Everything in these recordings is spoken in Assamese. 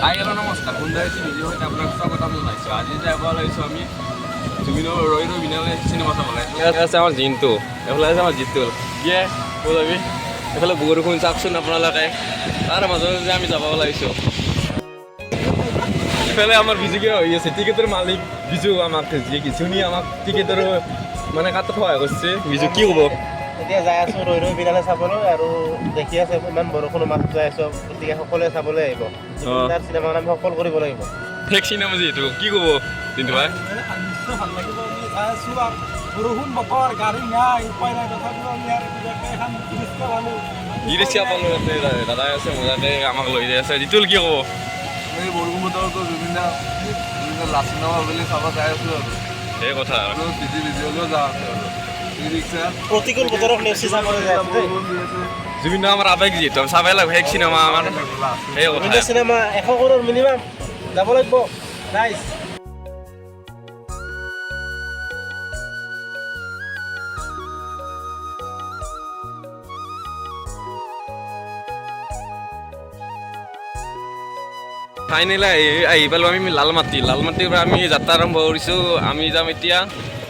হাই হেল্ল' নমস্কাৰ গুণ্ডাইছি ভিডিঅ' সৈতে আপোনাক স্বাগতম জনাইছোঁ। আজি যাব লাগিছোঁ আমি জুবিনৰ ৰৈ বিনালে চিনেমা চাবলৈ। এইফালে আছে আমাৰ জিন্তু, এইফালে আছে আমাৰ জিতুল। দিয়ে ক'ত যাবি? এইফালে বৰষুণ চাওকচোন আপোনালোকে, তাৰ মাজতে আমি যাব লাগিছোঁ। ইফালে আমাৰ বিজুকে হৈ আছে, টিকেটৰ মালিক বিজু আমাক যিনি আমাক টিকেটৰ মানে কাটত সহায় কৰিছে। বিজু কি ক'ব? এতিয়া যাই আছোঁ ৰৈ বিনালে চাবলৈ, আৰু দেখি আছে ইমান বৰষুণৰ মাজত যাই আছোঁ, গতিকে সকলোৱে চাবলৈ আহিব। তাৰ চিনেমাখন আমি সফল কৰিব লাগিব। ফেক চিনেমা যিহেতু কি ক'ব জিন্তু ভাই? নিশ্চয় ভাল লাগিব। আমি চাই আছোঁ আৰু বৰষুণ বতৰ, গাড়ী নাই, উপায় নাই, তথাপিও আমি আৰু এখন ৰিক্সা পালোঁ। ই ৰিক্সা পালোঁ, ইয়াতে দাদাই আছে মজাকে আমাক লৈ যাই আছে। জিতুল কি ক'ব? এই বৰষুণ বতৰতো জুবিন লাষ্ট চিনেমা বুলি চাব যাই আছোঁ আৰু সেই কথা আৰু ভিজি হ'লেও যাওঁ আৰু ই ৰিক্সা প্ৰতিকূল বতৰক নেচি চাবলৈ যায় আছোঁ। জুবিন আমাৰ আৱেগ যিহেতু আমি চাবই লাগিব ফেক চিনেমা আমাৰ সেই কথা। চিনেমা 100 কৰোৰ মিনিমাম যাব লাগিব। নাইচ। ফাইনেলি আহি পালোঁ আমি লালমাটিৰ পৰা আমি যাত্ৰা আৰম্ভ কৰিছোঁ। আমি যাম এতিয়া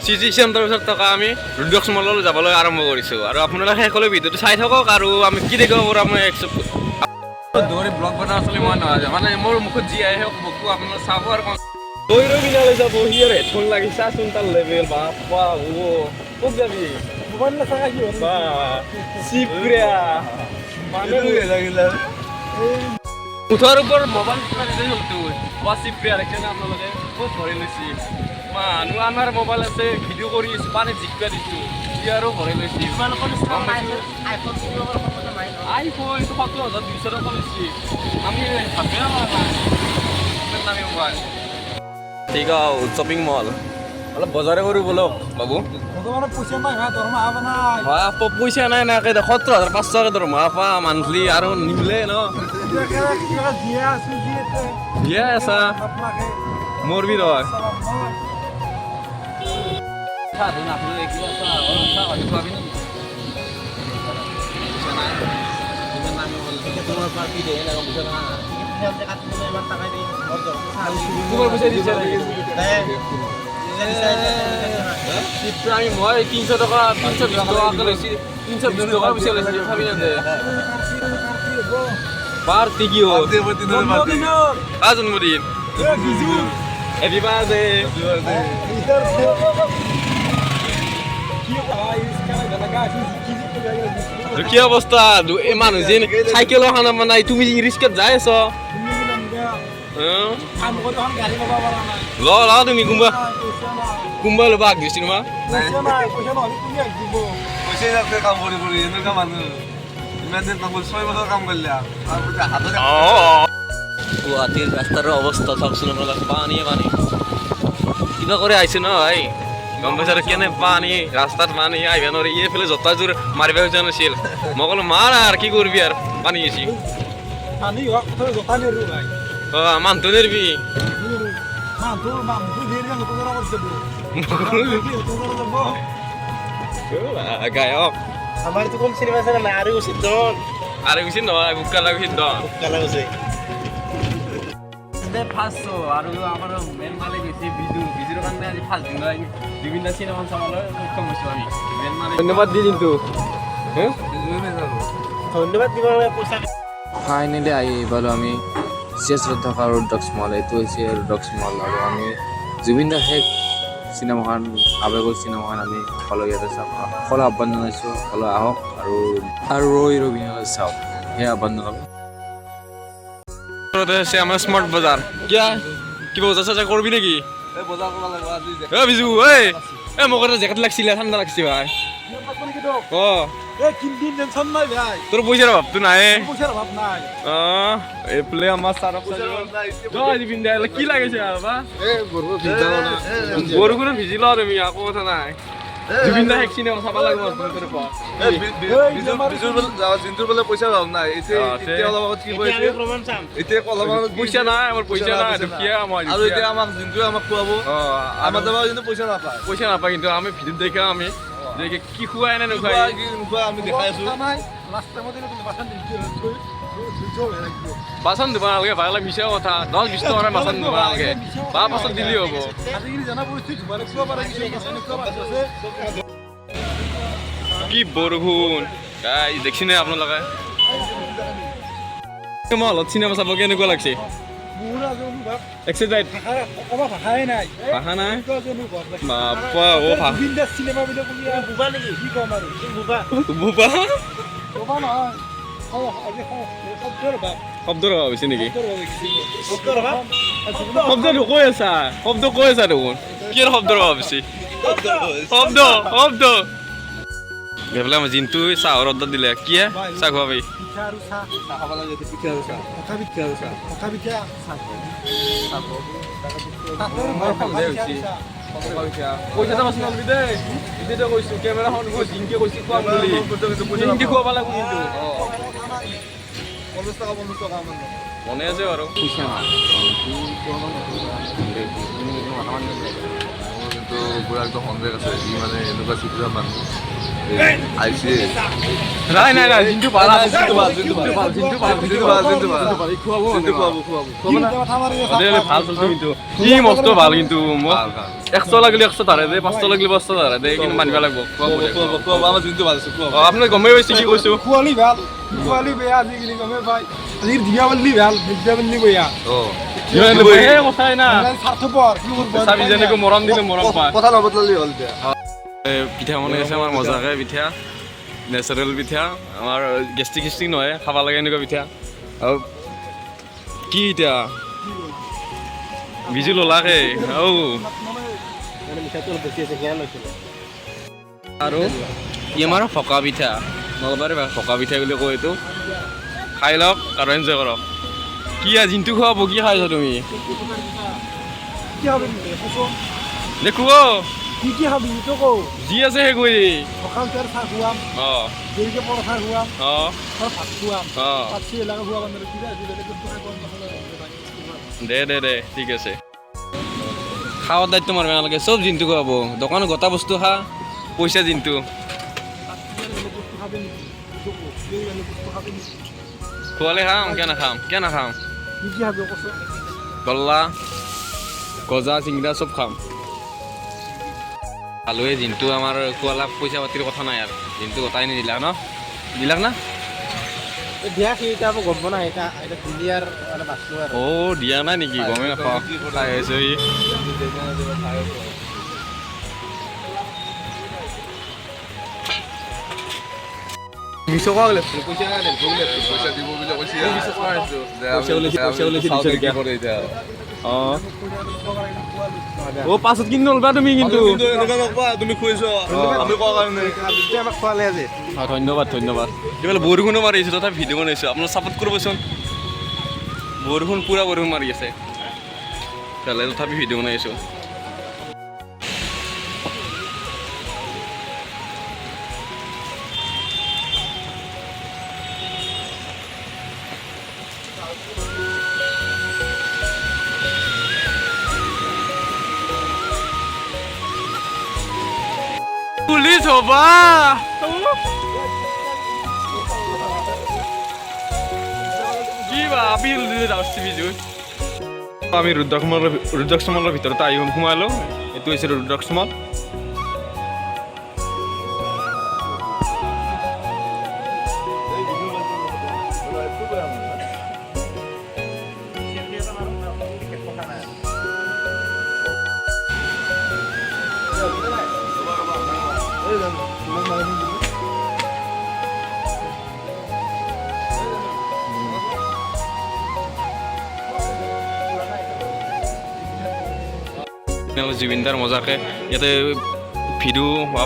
চিটি চেণ্টাৰৰ ওচৰত থকা আমি ৰুদ্ৰক্স মললৈ যাবলৈ আৰম্ভ কৰিছোঁ। আৰু আপোনালোকে শেষলৈ ভিডিঅ'টো চাই থাকক, আৰু আমি কি দেখিব পাৰোঁ মই দৌৰি ব্লগ বনাই আছিলোঁ মই নহয়, মানে মোৰ মুখত যি আহে বস্তু আপোনালোকে চাব আৰু ৰৈ বিনালে যাব। সি আৰু হেডফোন লাগি চাচোন তাৰ লেভেল বাপা ক'ত যাবি? মোবাইল নাথাকা কি হ'ল? মুঠৰ ওপৰত মোবাইল চিপ্ৰিয়া দেখিছেনে আপোনালোকে? ক'ত ধৰি লৈছে মানুহ আমাৰ মোবাইল আছে, ভিডিঅ' কৰি আছোঁ, পানীত জিকিয়া দিছোঁ, সি আৰু ধৰি লৈছে। আইফোন 70,200 টকা লৈছে, আমি ভাবিয়ে নাই মোবাইল। ঠিক আছে, শ্বপিং মল অলপ বজাৰে কৰোঁ বলক বাবু। পইচা নাই, দৰমহা নাই। হয় পইচা নাই না 70,500 দৰমহা পা মান্থলি, আৰু নিমিলে ন দিয়ে আছা মৰবি তই। মই 300 টকা 320 টকাকে লৈছি, 320 টকা পইচা লৈছি ভাবি নাযায় পাৰ্টি কি হ'ল জন্মদিন। Happy birthday. কি অৱস্থা এই মানুহ যেন চাইকেল এখন মানে তুমি ৰিক্সাত যাই আছ ল তুমি কোনোবা ল'বা আগ দিছো তোমাৰ পইচা কাম কৰি এনেকুৱা মানুহ ইমান দিন কাম কৰি 6 বছৰ কাম কৰিলে গুৱাহাটীৰ ৰাস্তাৰ অৱস্থা চাওকচোন আপোনালোকে, পানী কিবা কৰি আহিছে ন ভাই, গম পাইছা কেনে পানী ৰাস্তাত পানী আহিব নোৱাৰি। এইফালে জোতাযোৰ মাৰিব খোজা নাছিল, মই ক'লো মাৰ আৰু কি কৰিবি আৰু পানী গৈছি মানুহটো নেৰবি গায়ক আমাৰ তো কোন চিনেমা আছে না আৰু উচিত দন আৰু গৈছি নহয় বুকা লাগিছে দন কালা গৈছে ফাৰ্ষ্ট আৰু আমাৰ মেইন মালিক হৈছে বিজুৰ কাৰণে আজি ফাৰ্ষ্ট দিন বিভিন্ন চিনেমা চাবলৈ সক্ষম হৈছোঁ আমি। মেইন মালিক ধন্যবাদ দি কিন্তু ধন্যবাদ দিব পইচা। ফাইনেলি আহি পালোঁ আমি চিএছ ৰোড থকা ৰুদ্ৰক্স মল। এইটো হৈছে ৰুদ্ৰক্স মল, আৰু আমি জুবিন দাৰ শেষ চিনেমাখন আৱেগৰ চিনেমাখন আমি সকলো ইয়াতে চাম। সকলো আহ্বান জনাইছোঁ, সকলো আহক আৰু ৰৈ বিনালে চাওক, সেই আহ্বান জনালোঁ। আছে আমাৰ স্মাৰ্ট বজাৰ কিবা বজাৰ চজাৰ কৰবি নেকি? বিজু মোক এটা জেকেট লাগিছিলে, ঠাণ্ডা লাগছে ভাই। তোৰ পইচাৰ অভাৱটো নাই এইফালে আমাৰ কি লাগিছে বৰষুণত ভিজিল তুমি একো কথা নাই। জুবিন দা শেষ চিনেমা চাব লাগিব জিন্তুৰ বোলে পইচা অভাৱ নাই। এতিয়া অলপ আগত কি কৰিছে, এতিয়া অলপ আগত পইচা নাই, আমাৰ পইচা নাই আৰু এতিয়া আমাক জিন্তুৱে আমাক খুৱাব, আমাৰ দ্বাৰা কিন্তু পইচা নাপায় কিন্তু আমি ভিডিঅ'ত দেখা আমি যে কি খুৱাই নে নোখুৱাই আমি দেখাই আছো। বাচন দিব নালাগে ভাগলে মিছা কথা 10-20 টকাৰ বাচন দিব নালাগে বা পাছত দিলি হ'ব কি বৰষুণ গাইজ দেখিছেনে আপোনালোকে মই অলপ চিনেমা চাব কেনেকুৱা লাগছে এক্সাইটেড ভাষা নাই বাপা ও বুবা শব্দৰ অভাৱ হৈছে নেকি শব্দটো কৈ আছা দেখোন কি শব্দৰ অভাৱ হৈছে শব্দ এইফালে আমাৰ জিন্তু চাহৰ অৰ্ডাৰ দিলে কি চাহ খোৱাবি পইচাটা বাচি নলবি দেই এতিয়া কৈছো কেমেৰাখন জিংকে কৈছো খুৱাম বুলি জিংকে খুৱাব লাগিব কিন্তু মনে আছে বাৰু কিন্তু পুৰা একদম সন্দেহ আছে ই মানে এনেকুৱা চিকিৎসা মানুহ আহিছে নাই জিন্তু ভাল ভাল চলছে কিন্তু কি মস্ত ভাল কিন্তু মোক 100 লাগিলে 100 ধাৰে দে 500 লাগিলে 500 ধাৰে দে কিন্তু মানিব লাগিব আমাৰ যোনটো ভাল আছে আপুনি গমেই পাইছে কি কৈছো খোৱালি বেয়া আজিকালি গমে পাই আজিৰ দিয়া বললি ভাল বিদ্যা বললি বেয়া কথাই না স্বাৰ্থপৰ কি কৰিব চাবি যেনেকৈ মৰম দিলে মৰম পায় কথা নবদলালি হ'ল এতিয়া পিঠা বনাই আছে আমাৰ মজাকে পিঠা নেচাৰেল পিঠা আমাৰ গেষ্টিক নহয় খাব লাগে এনেকুৱা পিঠা আৰু কি এতিয়া বিজু ললাকে আৰু ই আমাৰ ফকা পিঠা নলবাৰী ফকা পিঠা বুলি কয় এইটো খাই লওক আৰু এনজয় কৰক কি জিন্তু খুৱাব কি খাইছা তুমি কি হবে দেখো কি হবে তো কও যি আছে সেই কৰি সকাল তেৰ চাহ খুৱাম দেৰিকে পৰঠা খুৱাম ভাত খুৱাম পাছি এলাকা খুৱাম কিবা দে ঠিক আছে খাওয়াৰ দায়িত্ব মাৰবে নালাগে সব জিন্তু খুৱাব দোকানত গোটা বস্তু খা পইচা জিন্তু খোৱালে খাম কিয় নাখাম কি হবে কছ গল্লা গজা চিংৰা চব খাম আলুৱে জিন্তু আমাৰ খোৱালা পইচা পাতিৰ কথা নাই আৰু জিন্তু গোটাই নিদিলাক না দিয়া কি এটা গম নাই এটা দিলিয়াৰ মানে বাছলো আৰু দিয়া নাই নেকি গমেই নাপাওঁ খাই আছে মিছকা গ'লে পইচা দিব বুলি কৈছে পাছত কিনি নলবা তুমি কিন্তু তুমি খুৱাইছ আমি কোৱা কাৰণে আমাক খোৱালে আজি ধন্যবাদ এইফালে বৰষুণো মাৰিছে তথাপি ভিডিঅ' বনাইছোঁ আপোনাক ছাপোৰ্ট কৰিবচোন পুৰা বৰষুণ মাৰি আছে তাহলে তথাপি ভিডিঅ' বনাইছোঁ পুলিশ হবা আমি ৰুদ্ৰাক্ষমলৰ ভিতৰতে আহি সোমালো এইটো হৈছে ৰুদ্ৰাক্ষমল জুবিনদাৰ মজাকে ইয়াতে ভিডিঅ' বা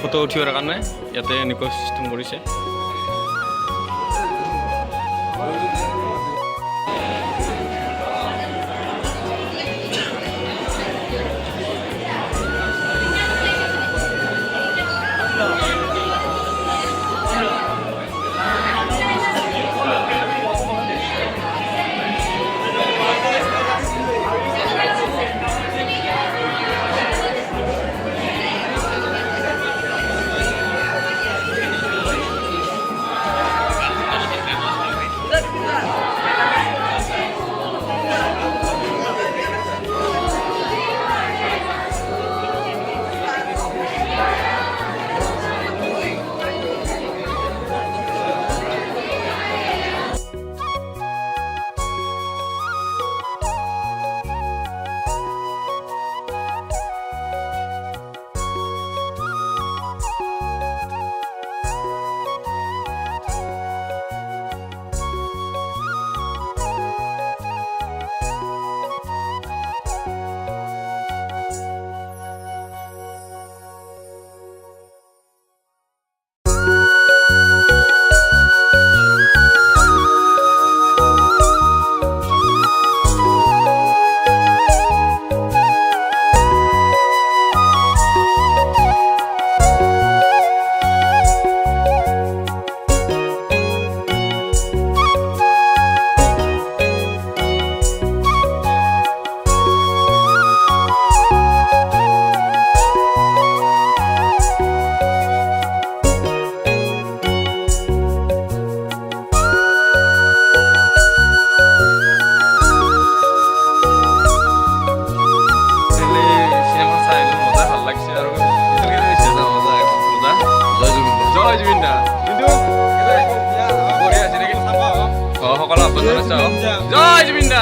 ফটো উঠিবৰ কাৰণে ইয়াতে এনেকুৱা চিষ্টেম কৰিছে জয় জুবিন দা কিন্তু বঢ়িয়া আছে নেকি সকলো আহ্বান জনাইছোঁ জয় জুবিন দা